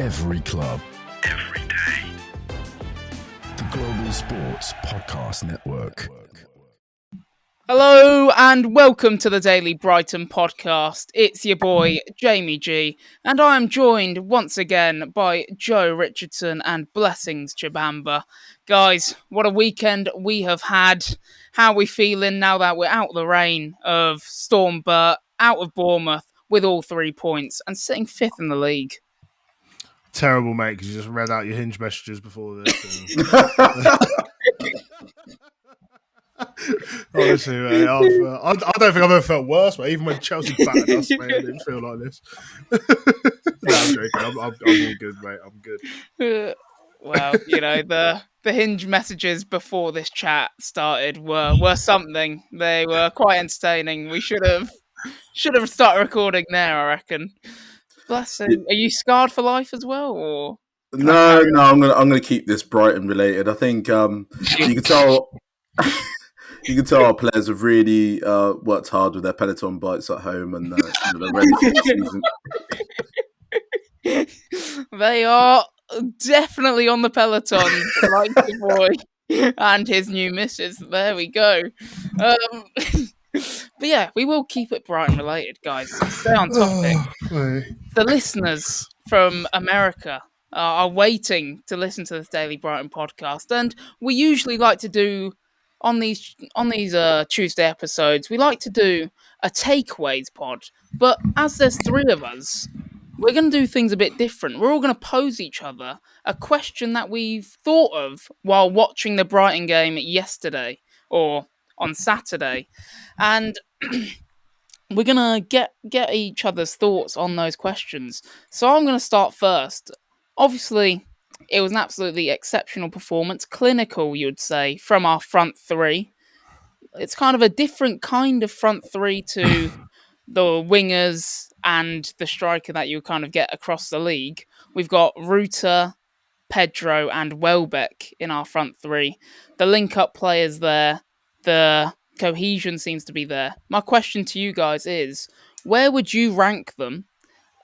Every club. Every day. The Global Sports Podcast Network. Hello and welcome to the Daily Brighton podcast. It's your boy, Jamie G, and I am joined once again by Joe Richardson and Blessings Chibamba. Guys, what a weekend we have had. How are we feeling now that we're out of the rain of Storm Burt, out of Bournemouth with all 3 points and sitting 5th in the league? Terrible, mate, because you just read out your Hinge messages before this. Honestly, mate, I don't think I've ever felt worse, mate. Even when Chelsea battered us, mate, I didn't feel like this. No, I'm joking. I'm all good, mate. I'm good. Well, you know, the Hinge messages before this chat started were something. They were quite entertaining. We should have started recording there, I reckon. Blessing. Are you scarred for life as well, or No, I'm gonna keep this Brighton related. I think you can tell our players have really worked hard with their Peloton bikes at home, and they're ready for the season. They are definitely on the Peloton, like the boy and his new missus. There we go. But yeah, we will keep it Brighton related, guys. Stay on topic. The listeners from America are waiting to listen to this Daily Brighton podcast, and we usually like to do on these Tuesday episodes, we like to do a takeaways pod. But as there's 3 of us, we're going to do things a bit different. We're all going to pose each other a question that we've thought of while watching the Brighton game yesterday or on Saturday, and we're going to get each other's thoughts on those questions. So I'm going to start first. Obviously, it was an absolutely exceptional performance, clinical, you'd say, from our front 3. It's kind of a different kind of front 3 to the wingers and the striker that you kind of get across the league. We've got Ruta, Pedro and Welbeck in our front 3. The link-up players there, the cohesion seems to be there. My question to you guys is, where would you rank them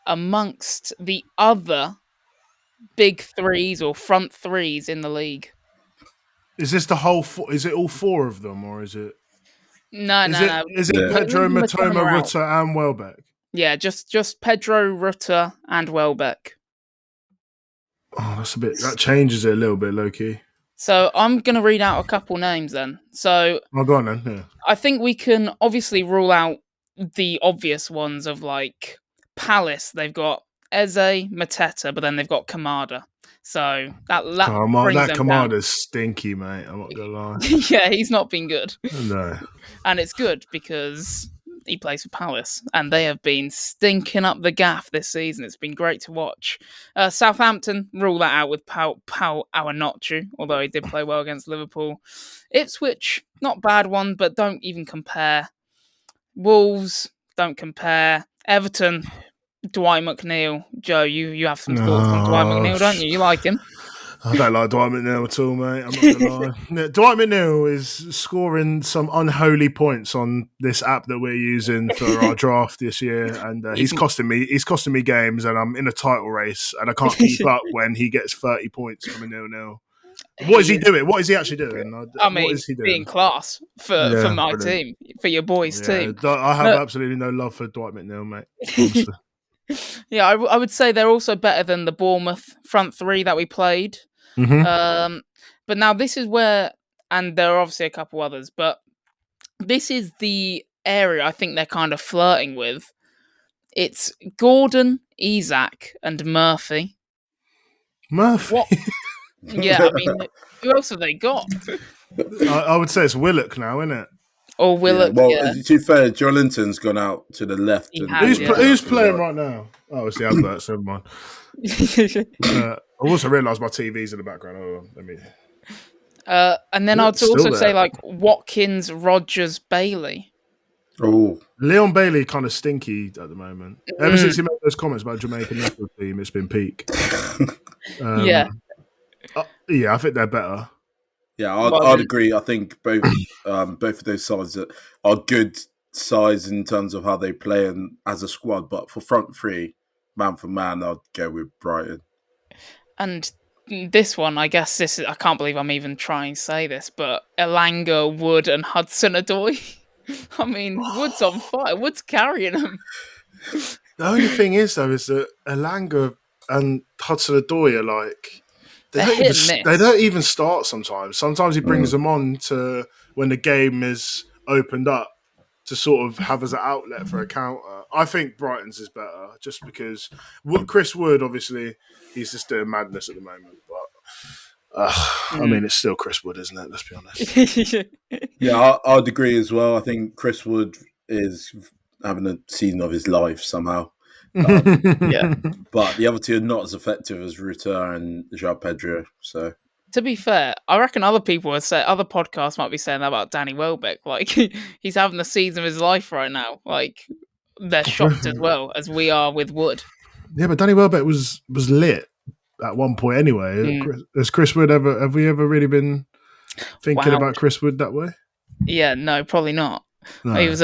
amongst the other big 3s or front 3s in the league? Is this the whole? Is it all 4 of them, or is it? No. Is it Pedro, Matoma, Ruta, and Welbeck? Yeah, just Pedro, Ruta, and Welbeck. Oh, that changes it a little bit, low-key. So I'm going to read out a couple names then. So go on then. Yeah. I think we can obviously rule out the obvious ones of like Palace. They've got Eze, Mateta, but then they've got Kamada. So that Kamada's stinky, mate. I'm not going to lie. Yeah, he's not been good. No. And it's good because he plays for Palace, and they have been stinking up the gaff this season. It's been great to watch. Southampton, rule that out with Pau Awanochu, although he did play well against Liverpool. Ipswich, not bad one, but don't even compare. Wolves, don't compare. Everton, Dwight McNeil. Joe, you have some thoughts on Dwight McNeil, don't you? You like him? I don't like Dwight McNeil at all, mate. I'm not going to lie. Dwight McNeil is scoring some unholy points on this app that we're using for our draft this year, and he's costing me games, and I'm in a title race, and I can't keep up when he gets 30 points from a 0-0. What is he doing? What is he actually doing? I mean, what is he doing? Being class for my team, for your boys' team. I have absolutely no love for Dwight McNeil, mate. Yeah, I would say they're also better than the Bournemouth front 3 that we played. Mm-hmm. But now this is where, and there are obviously a couple others, but this is the area I think they're kind of flirting with. It's Gordon, Isak, and Murphy. Murphy? What? Yeah, I mean, who else have they got? I would say it's Willock now, isn't it? Or Willock, to be fair, Joelinton's gone out to the left. Who's playing right now? Oh, it's the adverts, never mind. I also realised my TV's in the background. Hold on, let me... and then I'd also say like Watkins, Rogers, Bailey. Oh, Leon Bailey kind of stinky at the moment. Ever since he made those comments about Jamaican national team, it's been peak. Yeah, I think they're better. Yeah, I'd agree. I think both of those sides are good sides in terms of how they play and as a squad. But for front 3, man for man, I'd go with Brighton. And this one, I guess I can't believe I'm even trying to say this, but Elanga, Wood, and Hudson-Odoi. I mean, Wood's on fire. Wood's carrying them. The only thing is, though, is that Elanga and Hudson-Odoi are like they don't even start sometimes. Sometimes he brings them on to when the game is opened up to sort of have as an outlet for a counter. I think Brighton's is better just because Chris Wood, obviously, he's just doing madness at the moment. But I mean, it's still Chris Wood, isn't it? Let's be honest. Yeah, I'd agree as well. I think Chris Wood is having a season of his life somehow. Yeah. But the other two are not as effective as Ruta and Joel Pedro. So, to be fair, I reckon other podcasts might be saying that about Danny Welbeck. Like, he's having the season of his life right now. Like, they're shocked as well as we are with Wood. Yeah, but Danny Welbeck was lit at one point anyway. Has Chris Wood have we ever really been thinking about Chris Wood that way? Yeah, no, probably not. No. He was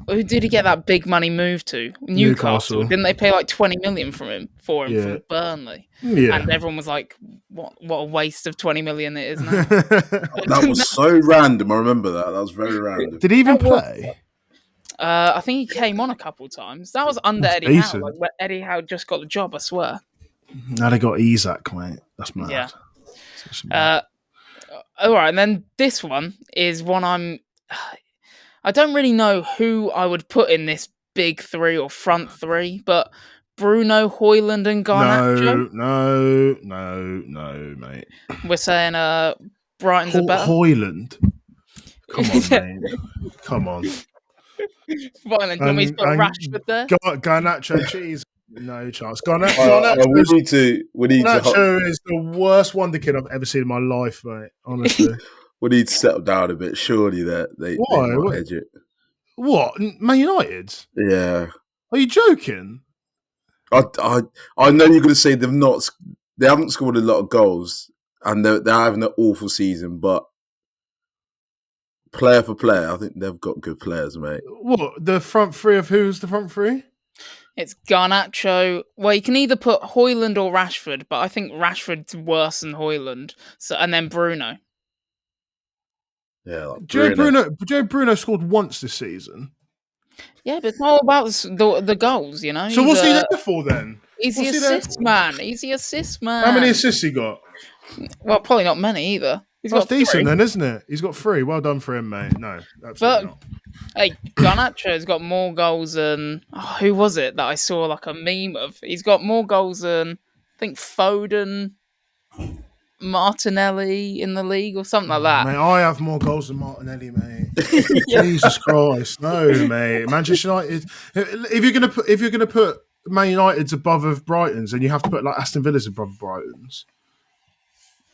who did he get that big money move to? Newcastle. Didn't they pay like 20 million for him from Burnley? Yeah. And everyone was like, what a waste of 20 million it is now. That was so random. I remember that. That was very random. Did he even play? I think he came on a couple times. That was under Eddie Howe. Like, where Eddie Howe just got the job, I swear. Now they got Isaac, mate. That's mad. Yeah. All right, and then this one is one I don't really know who I would put in this big three or front three, but Bruno, Højlund, and Garnacho. No, mate. We're saying Brighton's are better. Højlund. Come on, mate. Come on. Fine, then. Do you want me to put Rashford there? Garnacho cheese. No chance. Garnacho is the worst wonder kid I've ever seen in my life, mate. Honestly. We need to settle down a bit. Surely that they might edge it. What? Man United? Yeah. Are you joking? I know you're going to say they haven't scored a lot of goals and they're having an awful season, but player for player, I think they've got good players, mate. What? The front three of who's the front three? It's Garnacho. Well, you can either put Højlund or Rashford, but I think Rashford's worse than Højlund. And then Bruno. Yeah, like Joe Bruno scored once this season. Yeah, but it's all about the goals, you know. So what's he there for then? He's the assist man. He's the assist man. How many assists he got? Well, probably not many either. That's decent then, isn't it? He's got 3. Well done for him, mate. No, absolutely not. Hey, Garnacho's got more goals than who was it that I saw like a meme of? He's got more goals than I think Foden, Martinelli in the league or something like that. Mate, I have more goals than Martinelli, mate. Jesus Christ, no, mate. Manchester United. If you're gonna put Man United's above Brighton's, then you have to put like Aston Villa's above Brighton's.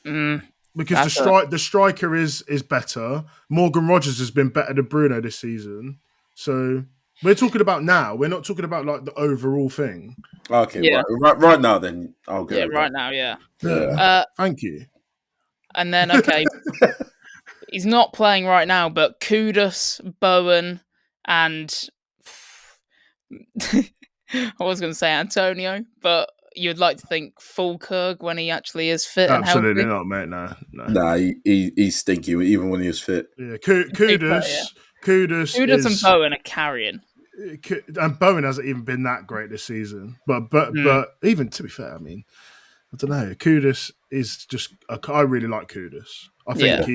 Because the striker is better. Morgan Rogers has been better than Bruno this season. So we're talking about now. We're not talking about like the overall thing. Okay, yeah. Right now then I'll go. Yeah, right now, yeah. Thank you. And then he's not playing right now, but Kudus, Bowen, and I was going to say Antonio, but you'd like to think Fulkerg when he actually is fit. Absolutely and healthy. not, mate. No. Nah, he's stinky even when he was fit. Yeah, Kudus and Bowen are carrying. And Bowen hasn't even been that great this season. But even to be fair, I mean, I don't know. Kudus is just. I really like Kudus. I think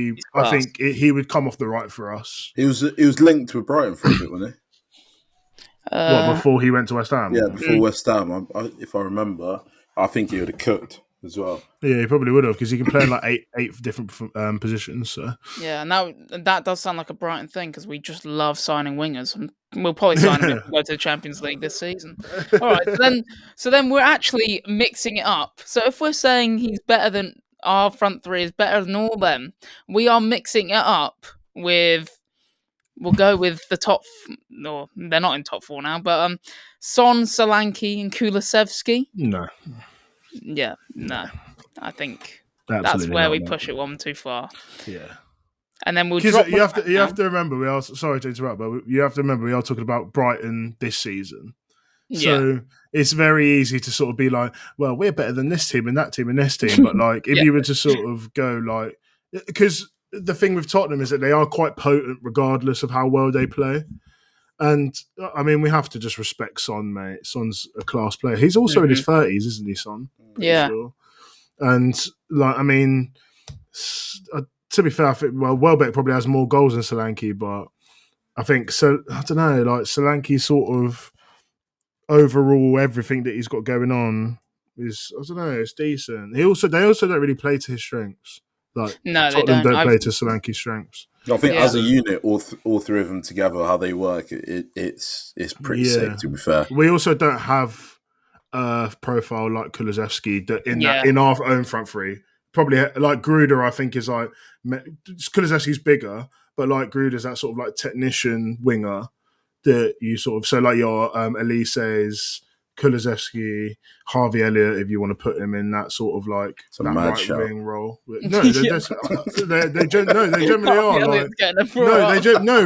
he would come off the right for us. He was linked with Brighton for a bit, wasn't he? Before he went to West Ham? Yeah, before West Ham. If I remember, I think he would have cooked as well. Yeah, he probably would have because he can play in like eight different positions. So yeah, and that does sound like a Brighton thing because we just love signing wingers. And we'll probably sign him if we go to the Champions League this season. All right, so then we're actually mixing it up. So if we're saying he's better than our front three is better than all them, we are mixing it up with. We'll go with the top. No, they're not in top 4 now, but Son, Solanke, and Kulusevski. No. Yeah, no. I think absolutely that's where we push it one too far. Yeah. And then we'll drop. You have to remember. Sorry to interrupt, but you have to remember we are talking about Brighton this season. So it's very easy to sort of be like, well, we're better than this team and that team and this team. But like, if you were to sort of go like, because the thing with Tottenham is that they are quite potent regardless of how well they play. And I mean, we have to just respect Son, mate. Son's a class player. He's also in his 30s, isn't he, Son? Sure. And like, I mean, to be fair, I think, Welbeck probably has more goals than Solanke, but I think so. I don't know, like Solanke sort of overall everything that he's got going on is, I don't know, it's decent. They also don't really play to his strengths. Like Tottenham don't play to Solanke's strengths. I think as a unit, all three of them together, how they work, it's pretty sick. To be fair, we also don't have a profile like Kulusevski that in our own front three. Probably like Gruder, I think is like Kulusevski's bigger, but like Gruder's that sort of like technician winger that you sort of, so like your Elise's, Kulusevski, Harvey Elliott, if you want to put him in that sort of like that right wing role. No, they generally are. Like,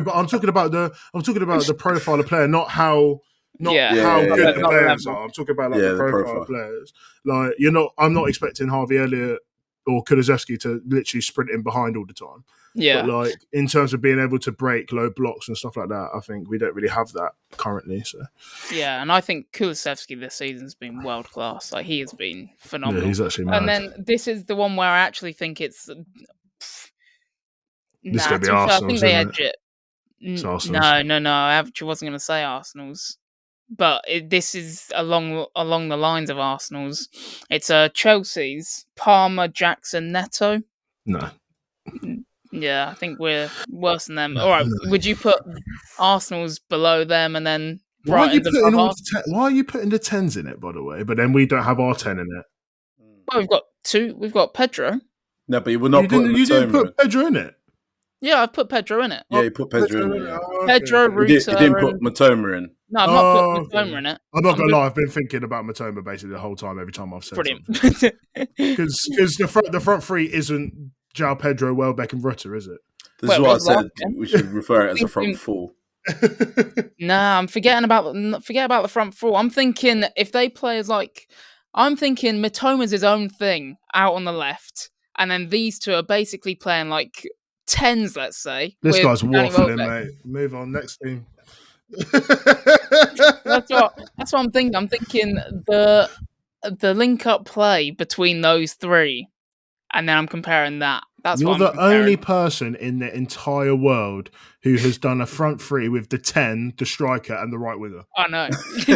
but I'm talking about the profile of player, not how good the players are. I'm talking about like the profile of players. Like I'm not expecting Harvey Elliott or Kulusevski to literally sprint in behind all the time. Yeah. But like in terms of being able to break low blocks and stuff like that, I think we don't really have that currently. So yeah, and I think Kulusevski this season's been world class. Like he has been phenomenal. Yeah, he's actually mad. And then this is the one where I actually think it's this is gonna be Arsenal's, I think they edge it. No, I actually wasn't going to say Arsenal's, but this is along the lines of Arsenal's. It's Chelsea's Palmer, Jackson, Neto. No. Yeah, I think we're worse than them. All right, would you put Arsenal's below them and then Brighton's above us? Why are you putting the 10s in it, by the way? But then we don't have our 10 in it. Well, we've got two. We've got Pedro. No, but you were not you didn't put Pedro in it? Yeah, I've put Pedro in it. Yeah, you put Pedro in it. Yeah. Pedro, Ruta. You didn't put Matoma in. No, I've not put Matoma in it. I'm not going to lie, I've been thinking about Matoma basically the whole time, every time I've said something. Because the front three isn't João Pedro, Welbeck and Ruta, is it? This is what I said. We should refer it as a front four. Nah, I'm forget about the front four. I'm thinking if they play as I'm thinking Matoma's his own thing out on the left, and then these two are basically playing like 10s, let's say. This guy's waffling, mate. Move on, next team. That's what I'm thinking. I'm thinking the link-up play between those three, and then I'm comparing that. You're the only person in the entire world who has done a front three with the 10, the striker, and the right winger. I know. Because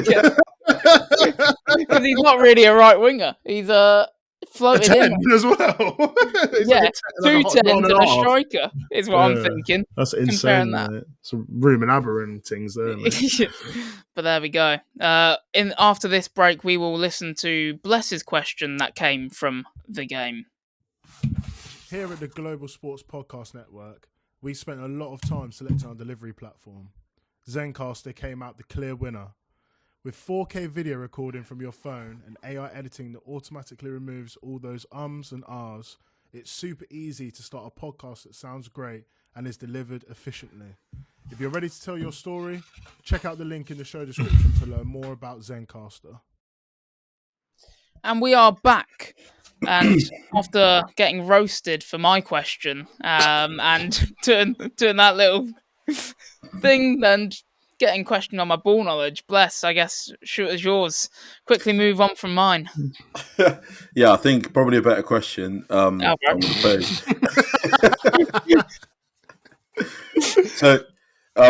he's not really a right winger. He's floated in as well. Yeah, like 2 10s and a striker is what I'm thinking. That's insane. That. Some room and aberrant things there. But there we go. After this break, we will listen to Bless's question that came from the game. Here at the Global Sports Podcast Network, we spent a lot of time selecting our delivery platform. Zencastr came out the clear winner. With 4K video recording from your phone and AI editing that automatically removes all those ums and ahs, it's super easy to start a podcast that sounds great and is delivered efficiently. If you're ready to tell your story, check out the link in the show description to learn more about Zencastr. And we are back. And after getting roasted for my question and doing that little thing and getting questioned on my ball knowledge, Bless, I guess, shoot as yours. Quickly move on from mine. Yeah, I think probably a better question. I'm going to pose. So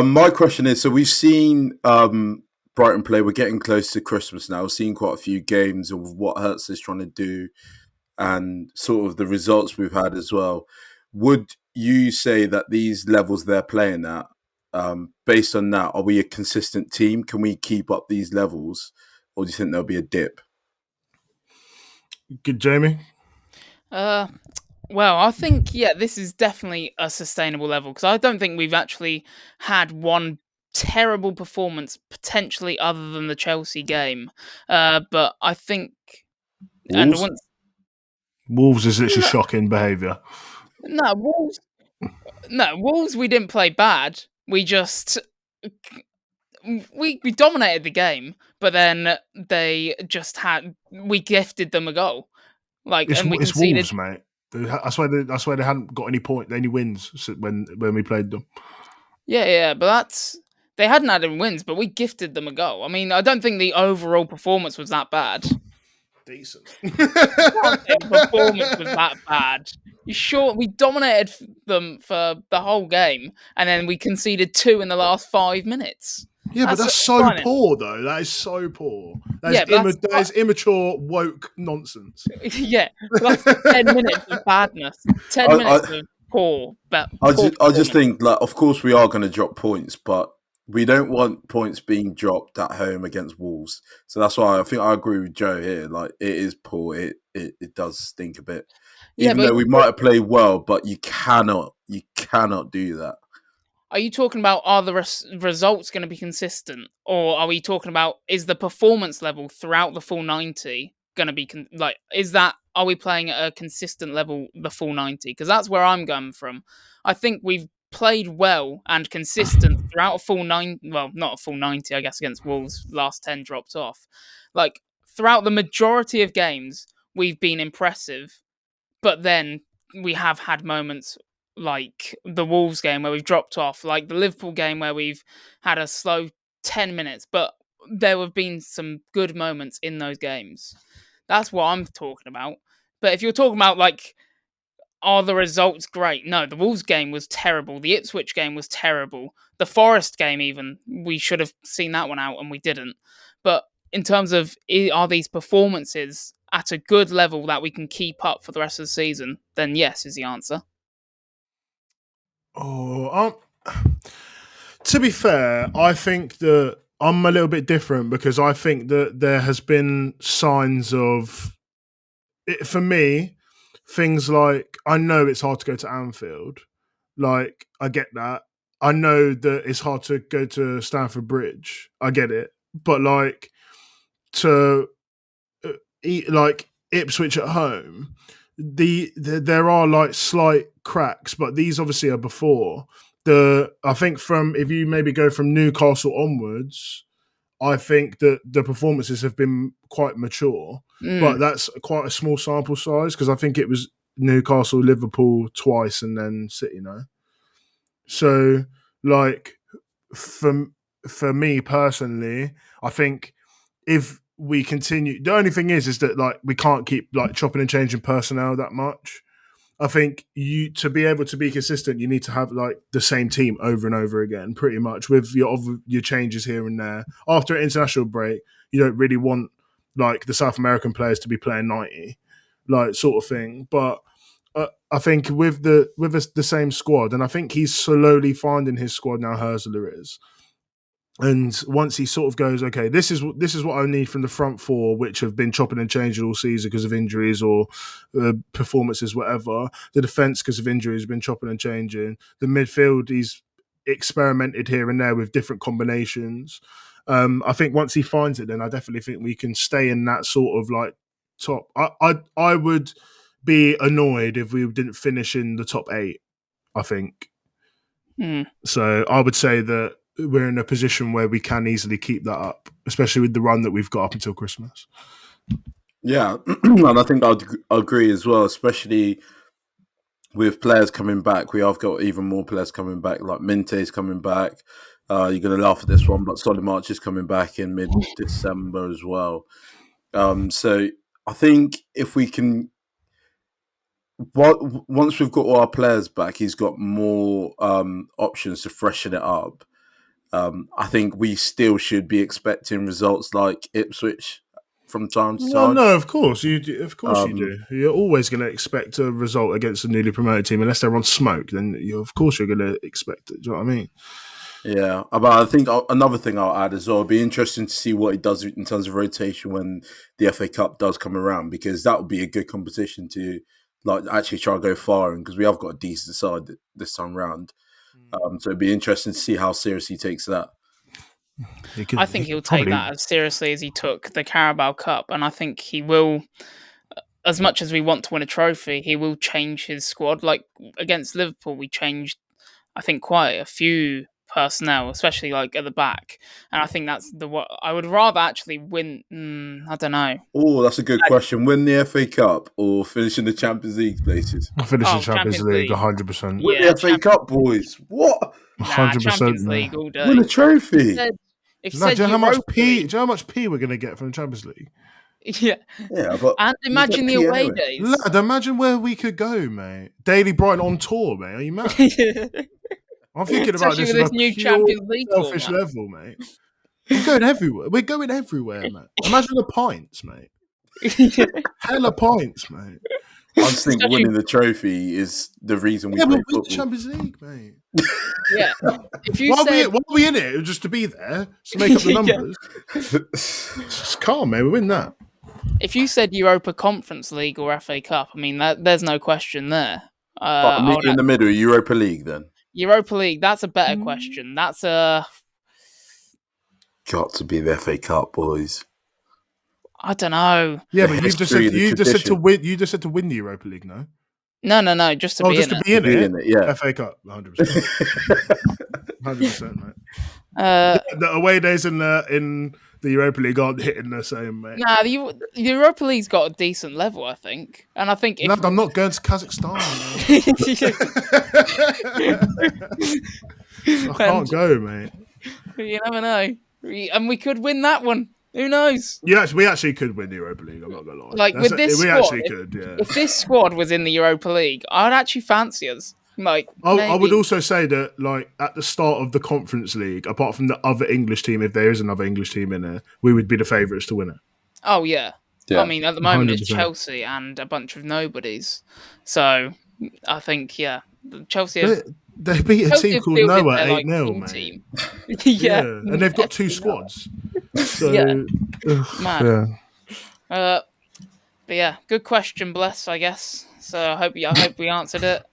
my question is, so we've seen Brighton play. We're getting close to Christmas now. We've seen quite a few games of what Hertz is trying to do and sort of the results we've had as well. Would you say that these levels they're playing at, based on that, are we a consistent team? Can we keep up these levels? Or do you think there'll be a dip? Good, Jamie? Well, I think, this is definitely a sustainable level because I don't think we've actually had one terrible performance potentially other than the Chelsea game. But I think... Wolves is literally shocking behaviour. No, Wolves we didn't play bad. We just we dominated the game, but then we gifted them a goal, and we It's conceded. Wolves, mate. I swear they hadn't got any wins when we played them. Yeah, but they hadn't had any wins, but we gifted them a goal. I mean, I don't think the overall performance was that bad. Decent. The performance was that bad. You sure? We dominated them for the whole game, and then we conceded 2 in the last 5 minutes. Yeah, but that's so poor, though. That is so poor. That is immature, woke nonsense. Yeah, that's 10 minutes of badness. 10 minutes of poor. I just think, like, of course, we are going to drop points, but we don't want points being dropped at home against Wolves. So that's why I think I agree with Joe here. Like, it is poor. It does stink a bit. Yeah, even though we might have played well, but you cannot do that. Are you talking about, are the results going to be consistent? Or are we talking about, is the performance level throughout the full 90 going to be, are we playing at a consistent level the full 90? Because that's where I'm going from. I think we've played well and consistent throughout a full 90, well, not a full 90, I guess, against Wolves, last 10 dropped off. Like, throughout the majority of games, we've been impressive, but then we have had moments like the Wolves game where we've dropped off, like the Liverpool game where we've had a slow 10 minutes, but there have been some good moments in those games. That's what I'm talking about. But if you're talking about, like, are the results great? No, the Wolves game was terrible. The Ipswich game was terrible. The Forest game, even, we should have seen that one out and we didn't. But in terms of, are these performances at a good level that we can keep up for the rest of the season, then yes is the answer. To be fair, I think that I'm a little bit different because I think that there has been signs of, for me, things like, I know it's hard to go to Anfield. Like, I get that. I know that it's hard to go to Stamford Bridge. I get it. But, like, to eat, like, Ipswich at home, there are, like, slight cracks, but these obviously are before. I think if you maybe go from Newcastle onwards, I think that the performances have been quite mature, but that's quite a small sample size because I think it was Newcastle, Liverpool twice, and then City. No, so like for me personally, I think if we continue, the only thing is that, like, we can't keep, like, chopping and changing personnel that much. I think to be able to be consistent, you need to have, like, the same team over and over again, pretty much, with your changes here and there. After an international break, you don't really want, like, the South American players to be playing 90, like, sort of thing. But I think with the same squad, and I think he's slowly finding his squad now. Hurstler is. And once he sort of goes, okay, this is what I need from the front four, which have been chopping and changing all season because of injuries or performances, whatever. The defence, because of injuries, has been chopping and changing. The midfield, he's experimented here and there with different combinations. I think once he finds it, then I definitely think we can stay in that sort of, like, top. I would be annoyed if we didn't finish in the top 8, I think. So I would say that we're in a position where we can easily keep that up, especially with the run that we've got up until Christmas. Yeah, and I think I'd agree as well, especially with players coming back. We have got even more players coming back, like Minte's coming back. You're going to laugh at this one, but Solly March is coming back in mid-December as well. So I think if we can, once we've got all our players back, he's got more options to freshen it up. I think we still should be expecting results like Ipswich from time to time. Well, no, of course you do. Of course you do. You're always going to expect a result against a newly promoted team, unless they're on smoke. Then of course you're going to expect it. Do you know what I mean? Yeah, but I think another thing I'll add as well, it'll be interesting to see what he does in terms of rotation when the FA Cup does come around, because that would be a good competition to, like, actually try to go far in, because we have got a decent side this time round. So it'd be interesting to see how seriously he takes that. I think he'll take that as seriously as he took the Carabao Cup, and I think he will, as much as we want to win a trophy, he will change his squad. Like against Liverpool, we changed, I think, quite a few personnel, especially like at the back. And I think that's what I would rather actually win. I don't know. Oh, that's a good question. Win the FA Cup or finish in the Champions League places? I finish in Champions League 100%. Win the FA Cup, boys. What? 100%. Champions League all day. Win a trophy. Do you know how much P we're going to get from the Champions League? Yeah, but and imagine the away days. Lad, imagine where we could go, mate. Daily Brighton on tour, mate. Are you mad? I'm thinking about this on a new pure Champions League selfish format. level, mate. We're going everywhere. We're going everywhere, mate. Imagine the pints, mate. Hella pints, mate. I just think winning the trophy is the reason we play win football. the Champions League, mate. Yeah. If you why are we in it? Just to be there, just to make up the numbers. Just calm, mate. We win that. If you said Europa Conference League or FA Cup, I mean, there's no question there. Meet in the middle, Europa League, then. Europa League, that's a better question. That's a... Got to be the FA Cup, boys. I don't know. Yeah, but you just said to win. You just said to win the Europa League, no? No, just to be in it. Just to be in it. Yeah. FA Cup, 100%. 100%, mate. The away days in the Europa League aren't hitting the same, mate. Nah, the Europa League's got a decent level, I think. And I think if... I'm not going to Kazakhstan, I can't go, mate. You never know. And we could win that one. Who knows? We actually could win the Europa League. I'm not gonna lie. Like with this squad, actually could. Yeah. If this squad was in the Europa League, I'd actually fancy us. Like, I would also say that, like, at the start of the Conference League, apart from the other English team, if there is another English team in there, we would be the favourites to win it. Oh yeah. I mean, at the moment 100%. it's Chelsea and a bunch of nobodies. So I think Chelsea. They beat a team called Noah 8-0, mate. Team. Yeah, and they've got two squads. So, mad. But yeah, good question, Bless. I guess. So I hope we answered it.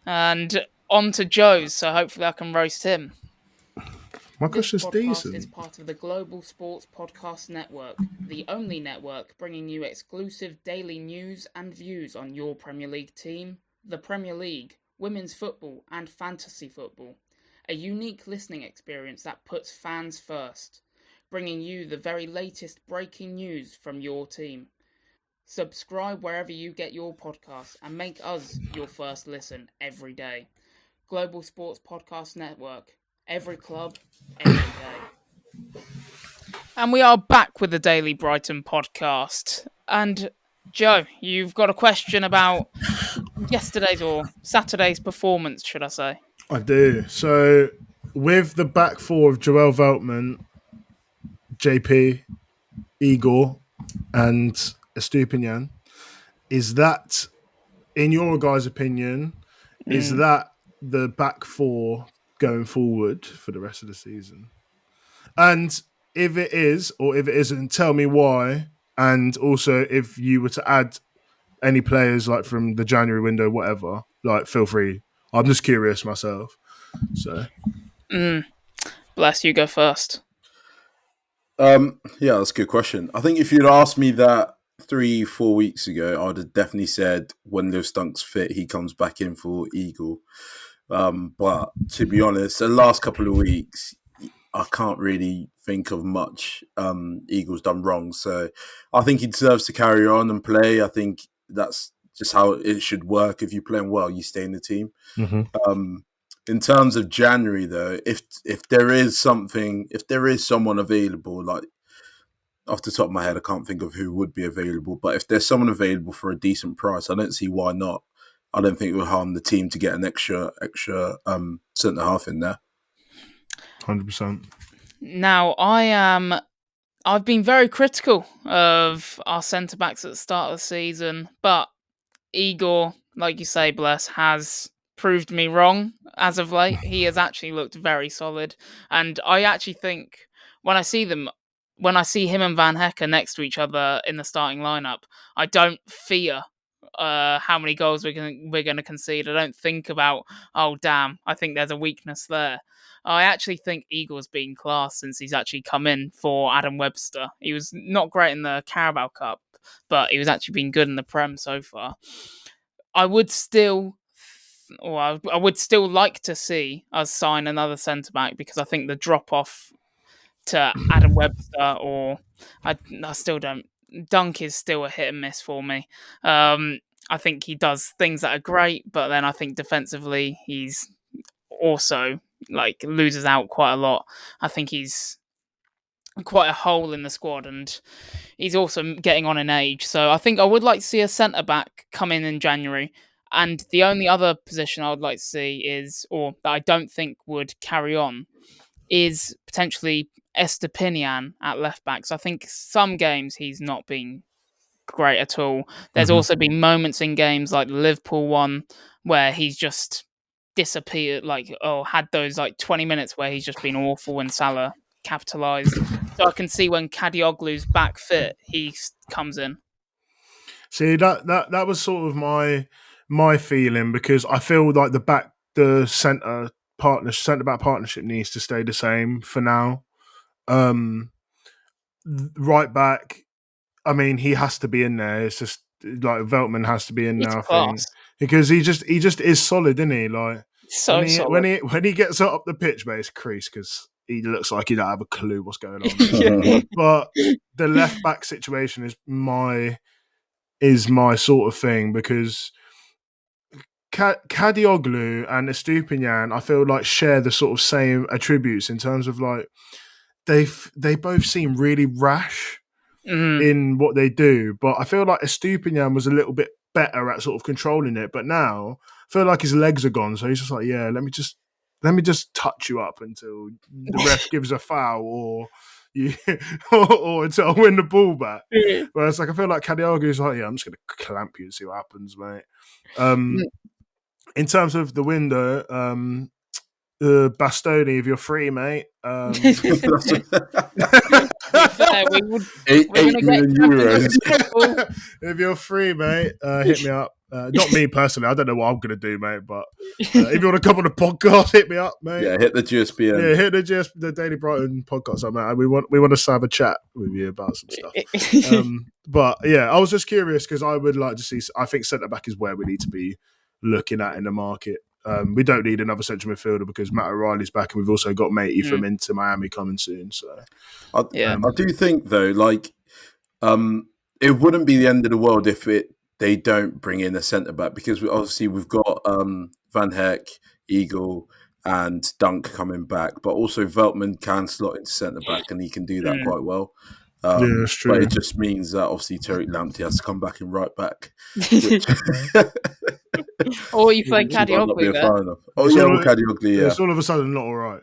And on to Joe's. So hopefully I can roast him. My question's decent. This podcast is part of the Global Sports Podcast Network, the only network bringing you exclusive daily news and views on your Premier League team, the Premier League, women's football and fantasy football. A unique listening experience that puts fans first, bringing you the very latest breaking news from your team. Subscribe wherever you get your podcasts and make us your first listen every day. Global Sports Podcast Network. Every club, every day. And we are back with the Daily Brighton podcast. And Joe, you've got a question about yesterday's or Saturday's performance, should I say? I do. So, with the back four of Joel Veltman, JP, Igor, and Estu Pinan, is that, in your guys' opinion, is that the back four going forward for the rest of the season? And if it is, or if it isn't, tell me why. And also, if you were to add any players like from the January window, whatever, like feel free. I'm just curious myself. So, Bless, you go first. Yeah, that's a good question. I think if you'd asked me that 3-4 weeks ago, I would have definitely said when Lewis Dunk's fit, he comes back in for Igor. But to be honest, the last couple of weeks, I can't really think of much Igor's done wrong. So I think he deserves to carry on and play. I think that's just how it should work. If you're playing well, you stay in the team. mm-hmm. In terms of January, though, if there is someone available, like off the top of my head, I can't think of who would be available. But if there's someone available for a decent price, I don't see why not. I don't think it would harm the team to get an extra centre half in there. 100%. Now, I've been very critical of our centre backs at the start of the season, but Igor, like you say, Bless, has proved me wrong as of late. He has actually looked very solid, and I actually think when I see him and Van Hecker next to each other in the starting lineup, I don't fear how many goals we're going to concede. I don't think about, oh damn, I think there's a weakness there. I actually think Igor's been class since he's actually come in for Adam Webster. He was not great in the Carabao Cup, but he was actually been good in the Prem so far. I would still I would still like to see us sign another centre back, because I think the drop off to Adam Webster, or I still don't. Dunk is still a hit and miss for me. I think he does things that are great, but then I think defensively he's also loses out quite a lot. I think he's quite a hole in the squad, and he's also getting on in age. So I think I would like to see a centre back come in January. And the only other position I would like to see is, or that I don't think would carry on, is potentially Estu Pinan at left back. So I think some games he's not been great at all. There's also been moments in games like the Liverpool one where he's just disappeared, had those 20 minutes where he's just been awful and Salah capitalised. So I can see when Kadioglu's back fit, he comes in. See, that was sort of my feeling, because I feel like the centre back partnership needs to stay the same for now. Right back, I mean, he has to be in there. It's just like Veltman has to be in there, I think, because he just is solid, isn't he? Like solid. when he gets up the pitch, mate, it's crease, because he looks like he don't have a clue what's going on. But the left back situation is my sort of thing, because Kadioglu and Estu Pinan, I feel like, share the sort of same attributes in terms of they both seem really rash in what they do, but I feel like Estu Pinan was a little bit better at sort of controlling it. But now I feel like his legs are gone, so he's just like, yeah, let me just touch you up until the ref gives a foul, or or until I win the ball back. Whereas I feel like Kadioglu's like, yeah, I'm just gonna clamp you and see what happens, mate. In terms of the window, Bastoni, if you're free, mate. Fair, €8 million. If you're free, mate, hit me up. Not me personally. I don't know what I'm gonna do, mate. But if you want to come on the podcast, hit me up, mate. Yeah, hit the GSPN. Yeah, hit the Daily Brighton podcast, mate. We want to have a chat with you about some stuff. But yeah, I was just curious, because I would like to see. I think centre back is where we need to be looking at in the market. We don't need another central midfielder, because Matt O'Reilly's back, and we've also got Matey from Inter Miami coming soon. So I do think, though, it wouldn't be the end of the world if they don't bring in a centre back, because we've got Van Heck, Igor, and Dunk coming back, but also Veltman can slot into centre back, and he can do that quite well. Yeah, that's true. But it just means that obviously Tariq Lamptey has to come back in right back. Which or you playing Kadioglu there? Kadioglu, yeah. It's all of a sudden not all right.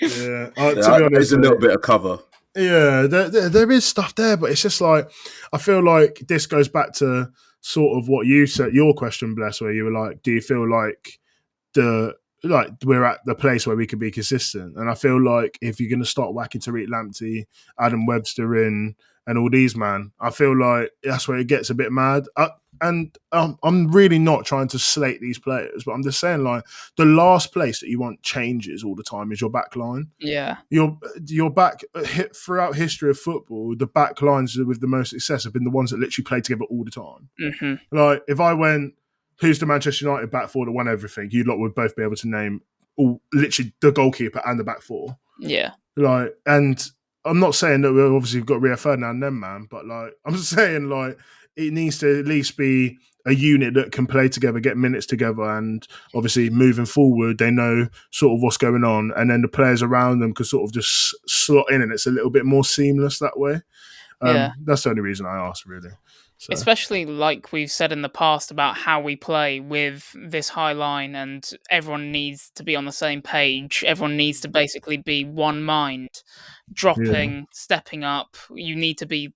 Yeah. To be honest, there's a little bit of cover. Yeah, there is stuff there, but it's just like, I feel like this goes back to sort of what you said, your question, Bless, where you were like, do you feel like we're at the place where we can be consistent? And I feel like if you're going to start whacking Tariq Lamptey, Adam Webster in, and all these, man, I feel like that's where it gets a bit mad. I'm really not trying to slate these players, but I'm just saying, like, the last place that you want changes all the time is your back line. Yeah. Your back, throughout history of football, the back lines with the most success have been the ones that literally play together all the time. Mm-hmm. Like, if I went, who's the Manchester United back four that won everything, you lot would both be able to name literally the goalkeeper and the back four. Yeah. Like, and I'm not saying that we've obviously got Rio Ferdinand then, man, but like, I'm just saying, like, it needs to at least be a unit that can play together, get minutes together, and obviously moving forward, they know sort of what's going on, and then the players around them can sort of just slot in, and it's a little bit more seamless that way. That's the only reason I asked, really. So. Especially like we've said in the past about how we play with this high line, and everyone needs to be on the same page. Everyone needs to basically be one mind, dropping, stepping up. You need to be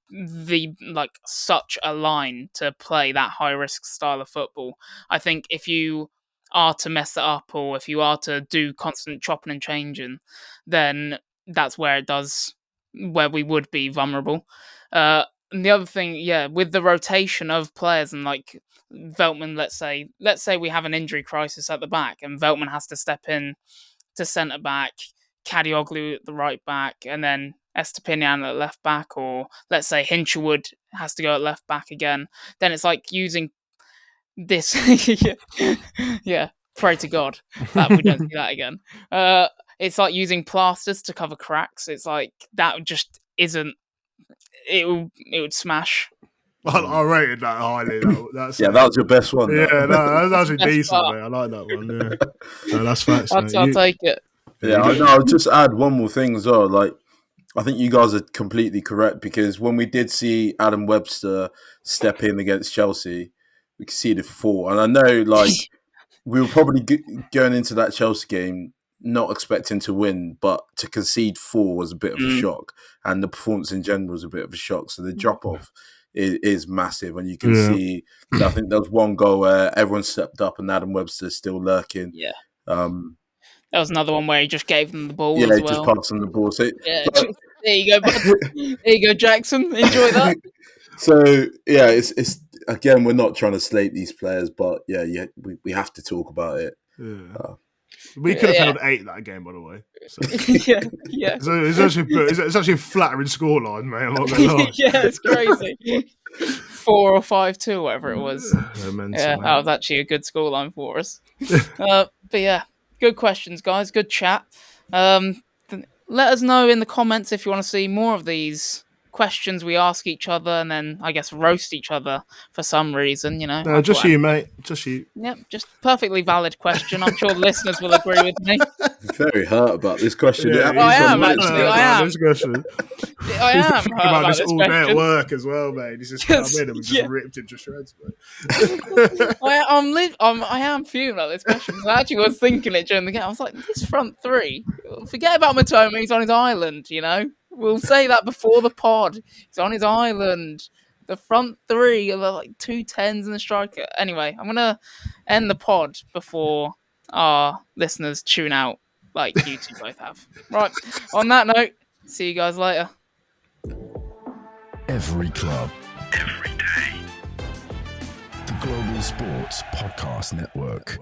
such a line to play that high risk style of football. I think if you are to mess it up, or if you are to do constant chopping and changing, then that's where we would be vulnerable. And the other thing, with the rotation of players, and like Veltman, let's say we have an injury crisis at the back, and Veltman has to step in to centre back, Kadioglu at the right back, and then Estu Pinan at left back, or let's say Hinshelwood has to go at left back again. Then it's like using this, yeah, pray to God that we don't see that again. It's like using plasters to cover cracks. It's like that just isn't. It would smash. I rated that highly. That was your best one. Yeah, that's actually Best decent, part. mate. I like that one. Yeah, no, that's facts. I'll Mate. take it. Yeah, I'll just add one more thing as well. Like, I think you guys are completely correct, because when we did see Adam Webster step in against Chelsea, we conceded 4. And I know, like, we were probably going into that Chelsea game not expecting to win, but to concede 4 was a bit of a shock. And the performance in general was a bit of a shock. So the drop-off is massive. And you can see, I think there was one goal where everyone stepped up and Adam Webster's still lurking. Yeah. That was another one where he just gave them the ball as well. Yeah, he just passed them the ball. So, there you go, bud. There you go, Jackson. Enjoy that. So, yeah, it's again, we're not trying to slate these players, but we have to talk about it. Yeah. We could have held 8 that game, by the way. So. yeah. So it's actually a flattering scoreline, mate. I'm not gonna lie. Yeah, it's crazy. 4 or 5-2, whatever it was. That was actually a good scoreline for us. But yeah, good questions, guys. Good chat. Let us know in the comments if you want to see more of these questions we ask each other and then, I guess, roast each other for some reason, you know. No, just you, mate. Just you. Yep, just perfectly valid question. I'm sure listeners will agree with me. I'm very hurt about this question. Yeah, I am, actually. I am. This question. I am think about this all question. day at work as well, mate. He's just come in and we just ripped him to shreds, mate. I am fuming about this question. I actually was thinking it during the game. I was like, this front 3, forget about Matoma, he's on his island, you know? We'll say that before the pod. He's on his island. The front 3 are like 2 10s and a striker. Anyway, I'm going to end the pod before our listeners tune out like you two both have. Right, on that note, see you guys later. Every club, every day. The Global Sports Podcast Network.